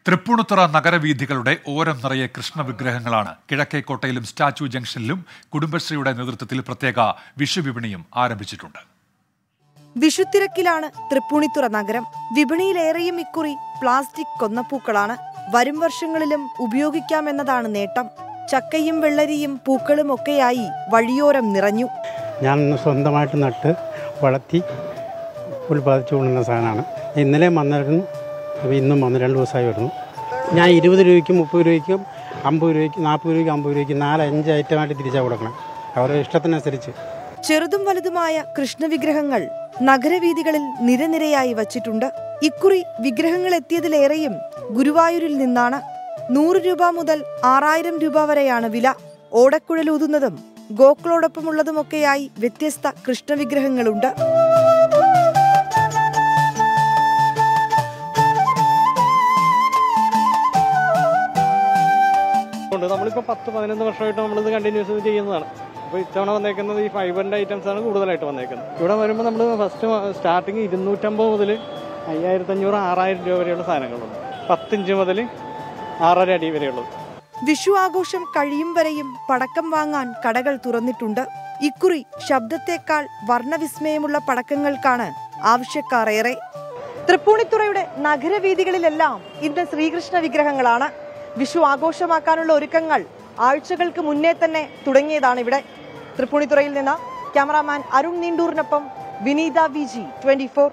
തൃപ്പൂണിത്തുറ നഗരവീഥികളുടെ ഓരം നിറയെ കൃഷ്ണവിഗ്രഹങ്ങളാണ്. കിഴക്കേക്കോട്ടയിലും സ്റ്റാച്യു ജംഗ്ഷനിലും കുടുംബശ്രീയുടെ നേതൃത്വത്തിൽ പ്രത്യേക വിഷുവിപണിയും ആരംഭിച്ചിട്ടുണ്ട്. വിഷുത്തിരക്കിലാണ് തൃപ്പൂണിത്തുറ നഗരം. വിപണിയിലേറെയും ഇക്കുറി പ്ലാസ്റ്റിക് കൊന്നപ്പൂക്കളാണ്. വരും വർഷങ്ങളിലും ഉപയോഗിക്കാമെന്നതാണ് നേട്ടം. ചക്കയും വെള്ളരിയും പൂക്കളും ഒക്കെയായി വഴിയോരം നിറഞ്ഞു. ഞാൻ സ്വന്തമായിട്ട് നട്ട് വളർത്തി ഉൽപ്പാദിച്ചു കൊണ്ടുവന്ന സാധനമാണ്. ഇന്നലെ വന്നിരുന്നു, ഇന്നും വന്ന് 2 ദിവസമായി വരുന്നു. ഞാൻ 20 രൂപയ്ക്കും 30 രൂപയ്ക്കും 50 രൂപയ്ക്കും 40 രൂപയ്ക്കും 50 രൂപയ്ക്ക് 4-5 ഐറ്റമായിട്ട് തിരിച്ചാൽ കൊടുക്കണം, അവരുടെ ഇഷ്ടത്തിനനുസരിച്ച്. ചെറുതും വലുതുമായ കൃഷ്ണവിഗ്രഹങ്ങൾ നഗരവീഥികളിൽ നിരനിരയായി വച്ചിട്ടുണ്ട്. ഇക്കുറി വിഗ്രഹങ്ങൾ എത്തിയതിലേറെയും ഗുരുവായൂരിൽ നിന്നാണ്. 100 രൂപ മുതൽ 6000 രൂപ വരെയാണ് വില. ഓടക്കുഴലൂതുന്നതും ഗോക്കളോടൊപ്പമുള്ളതുമൊക്കെയായി വ്യത്യസ്ത കൃഷ്ണവിഗ്രഹങ്ങളുണ്ട്. നമ്മളിപ്പോൾ 10-11 വർഷമായിട്ട് നമ്മളിത് കണ്ടിന്യൂസ് ചെയ്യുന്നതാണ്. അപ്പോൾ ഇത്തവണ വന്നേക്കുന്നത് ഈ ഫൈബറിൻ്റെ ഐറ്റംസാണ് കൂടുതലായിട്ട് വന്നേക്കുന്നത്. ഇവിടെ വരുമ്പോൾ നമ്മൾ ഫസ്റ്റ് സ്റ്റാർട്ടിങ് 250 മുതൽ 5500-6000 രൂപ വരെയുള്ള സാധനങ്ങളുണ്ട്. 10 ഇഞ്ച് മുതൽ 6.5 അടി വരെയുള്ളത്. വിഷു ആഘോഷം കഴിയും വരെയും പടക്കം വാങ്ങാൻ കടകൾ തുറന്നിട്ടുണ്ട്. ഇക്കുറി ശബ്ദത്തേക്കാൾ വർണ്ണവിസ്മയമുള്ള പടക്കങ്ങൾക്കാണ് ആവശ്യക്കാർ ഏറെ. തൃപ്പൂണിത്തുറയുടെ നഗരവീഥികളിലെല്ലാം ഇന്ന് ശ്രീകൃഷ്ണ വിഗ്രഹങ്ങളാണ്. വിഷു ആഘോഷമാക്കാനുള്ള ഒരുക്കങ്ങൾ ആഴ്ചകൾക്ക് മുന്നേ തന്നെ തുടങ്ങിയതാണ് ഇവിടെ. തൃപ്പൂണിത്തുറയിൽ നിന്ന് ക്യാമറാമാൻ അരുൺ നീണ്ടൂറിനൊപ്പം വിനീത VG 24.